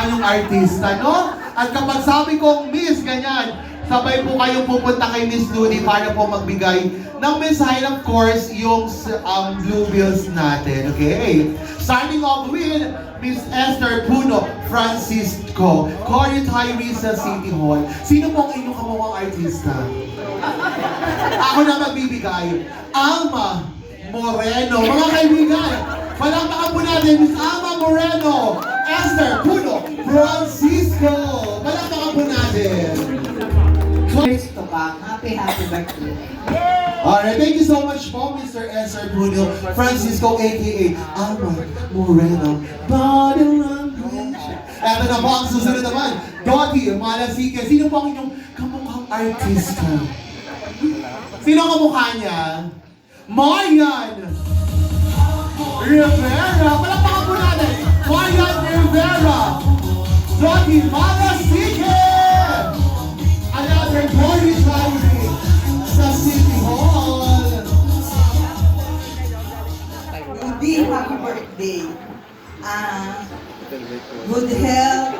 yung artista, no? At kapag sabi kong Miss, ganyan, sabay po kayong pupunta kay Miss Ludi para po magbigay ng mensahe, of course, yung Blue Bills natin, okay? Starting off with Miss Esther Puno Francisco, co-retiree sa City Hall. Sino po ang inyong kamukhang artista? Ako na magbibigay. Alma Moreno. Mga kaibigan, palakpakan po natin Miss Alma Moreno, Esther Puno Francisco. Palakpakan po natin. Gusto ka. Happy birthday. Alright, thank you so much po, Mr. Esther Puno Francisco, a.k.a. Alma Moreno. Eto na po ang susunod naman. Dottie Malasike. Sino po ang inyong kamukhang artista? Sino ang kamukha niya? Marian Rivera. Palakpakan po natin. Marian Rivera. Dottie Malasike. Another body retiree sa City Hall. Rudy, happy birthday. Good health.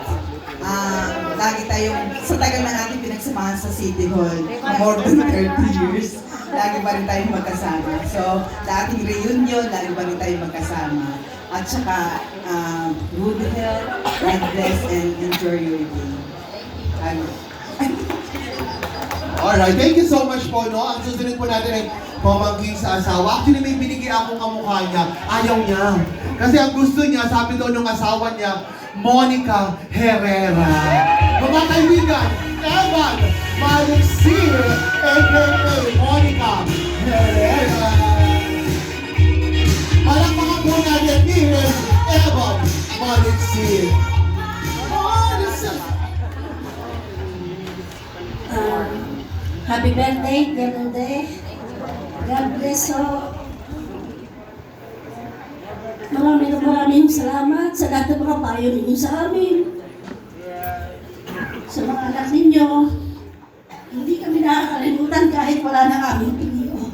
Lagi tayong, sa tagal na natin pinagsamahan sa City Hall, more than 30 years, lagi pa rin tayong magkasama. So, dating reunion, lagi pa rin tayong magkasama. At saka, good health, God bless, and enjoy your day. Alright, thank you so much po, no? Ang susunod po natin ay pamangkin sa asawa. Actually, may binigay akong kamukha niya. Ayaw niya. Kasi ang gusto niya, sabi daw ng asawa niya, Monica Herrera. Mga kaibigan, Evan Malixir, a.k.a. Monica Herrera. Palakpakan po natin ni Evan Malixir. Happy birthday, Ganda. God bless you. Maraming salamat sa lahat ng mga payo ninyo sa amin. Sa mga anak ninyo. Hindi kami nakakalimutan kahit wala na aming pinyo.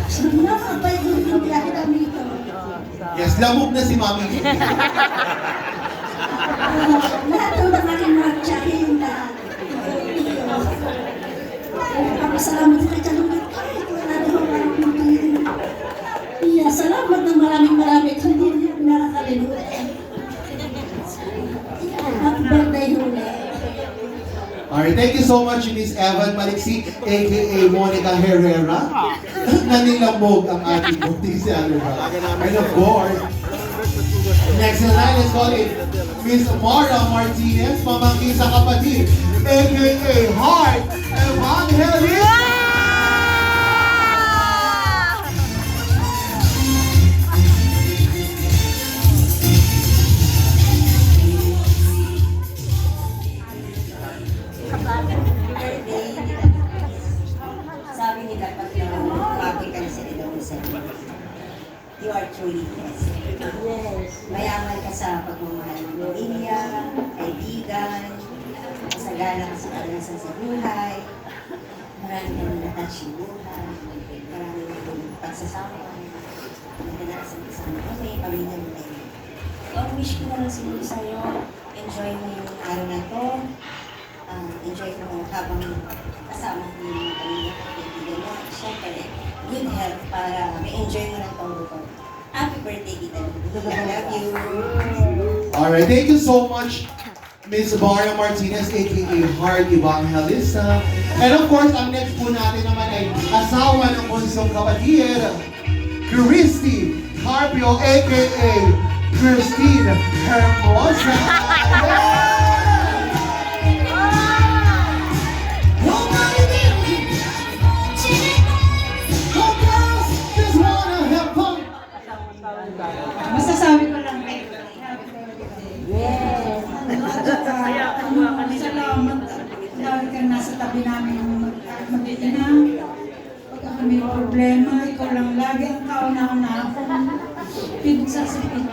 Sa mga kapay ko yung pinakit namin ito. Yes, lamog na si Mami. Lahat ng aking mga tsahin na salamat kay Kalungit kahit wala na akong pinyo. Yeah, salamat ng maraming hindi niyo nakakalimutan. Happy birthday, Huli. Alright, thank you so much, Miss Evan Maliksi, a.k.a. Monica Herrera. Nanilambog ang ating bunting si Alva. And of course, next in line is called Miss Mara Martinez, pamangkin sa kapatid, a.k.a. Heart Evangelista. Sabi nila pag bakit ka sa ilong sa you are truly blessed. Yes. Mayaman ka sa pagmamahal ng pamilya, kaibigan, masagana ka sa karanasan sa buhay, marami ka nang natouch yung buhay, marami kang pagsasama, nagdanasan kasama kami, pamilya mo tayo. So, ang wish ko na lang siguro sa'yo, enjoy mo yung araw na to, enjoy mo habang kasama mo yung pamilya ko, kaibigan mo, syempre, good health para may-enjoy mo ng todo to. Happy birthday, Tita Lulu. I love you. Alright, thank you so much, Miss Mara Martinez, a.k.a. Heart Evangelista. And of course, ang next po natin naman ay asawa ng bunsong kapatid, Christy Carpio, a.k.a. Christine Hermosa. Masasabi ko lang kayo. Yes. Salamat. Lagi ka nasa tabi namin mag-ina. Pag ako may problema, ikaw lang lagi ang kauna-una akong pinagsasabihin.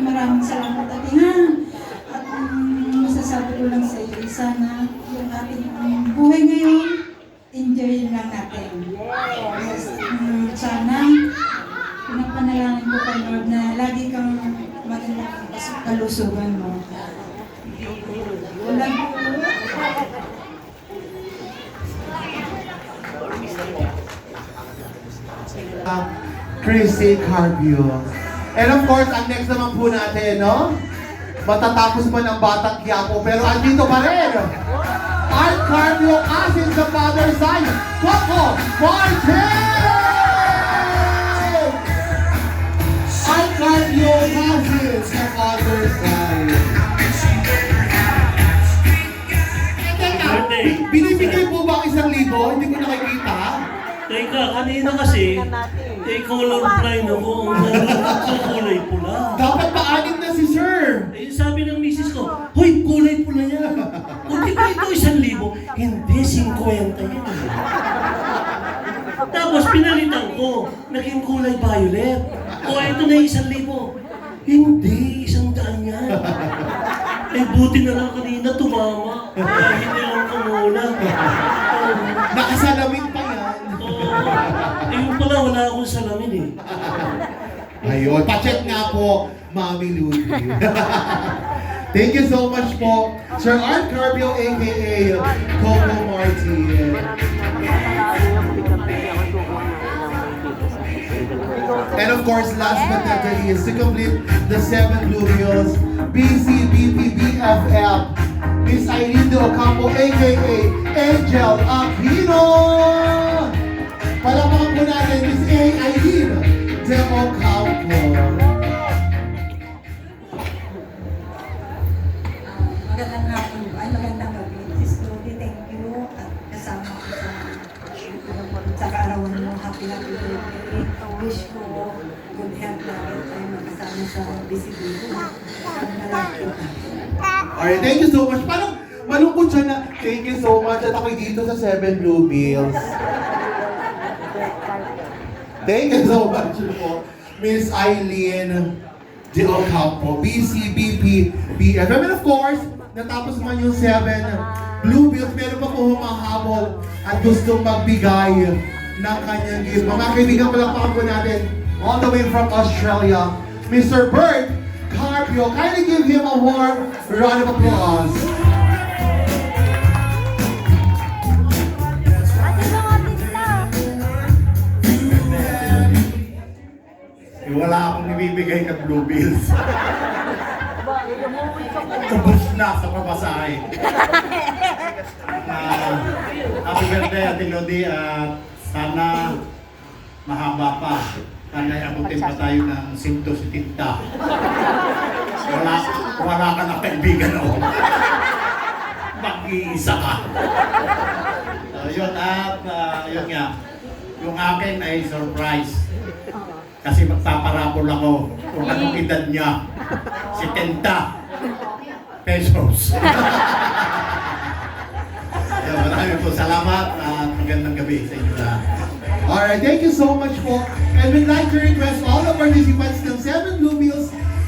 Maraming salamat at ina. At masasabi ko lang sa iyo, sana yung ating buhay ngayon, enjoy lang natin. Yes. Sana pinapanalangin ko kay Lord na lagi kang magandang kalusugan mo. Ulan po. Chrissy Carpio. And of course, ang next naman po natin, no? Matatapos man ang Batang Quiapo, pero andito pa rin. Art Carpio cousin sa father side, Coco Martin! Art Carpio cousin sa father side. Binibigay po ba ang 1,000? Hindi ko nakikita. Teka, kanina kasi, colorblind ako, ang kulay pula. Dapat paanin na si Sir. Eh, sabi ng misis ko, hoy, kulay pula yan. Kung di ba ito 1,000? Hindi, 50 yan. Tapos pinalitan ko, naging kulay violet. O, ito na 1,000. Hindi, 100 yan. Eh, buti na lang kanina tumama. Kaya hindi lang kumuna. Nakasalamin pa yan. Eh, yung pala, wala akong salamin eh. Ayun, pacheck nga po, Mami Ludi. Thank you so much po, Sir Art Carpio, a.k.a. Coco Martin. And of course, last but not the least, to complete the 7 Blue Wheels, BCBPBFF, Miss Aileen De Ocampo, a.k.a. Angel Aquino. Palamakan po natin, Miss Aileen De Ocampo. Magandang hapon po. Ay, magandang gabi. Sis Lodi, thank you. At kasama ko sa kaarawan mo. Happy birthday. Wish ko good health lagi tayo magkasama sa BCB. Alright, thank you so much. Parang malungkot siya na, thank you so much at ako'y dito sa 7 Blue Bills. Thank you so much po, Miss Aileen De Ocampo, BCBP, BFM. And of course, natapos man yung 7 Blue Bills, meron pa po humahabol at gustong magbigay ng kanyang gift. Mga kaibigan, palakpakan po natin all the way from Australia, Mr. Bert Carpio. Kindly give him a warm round of applause. Wala akong ibibigay na Blue Bills. Ubus na sa pabasahe. Happy birthday, Ate Lodi, at sana mahaba pa. Sana abutin pa tayo ng 170. Wala ka na kaibigan o. Mag-iisa ka. Yun at yun nga. Yung akin ay surprise. Kasi magpaparapol ako kung anong edad niya. 70 pesos. Maraming po salamat at magandang gabi sa inyo lahat. Alright, thank you so much po. And we'd like to request all the participants ng 7 Blue Bills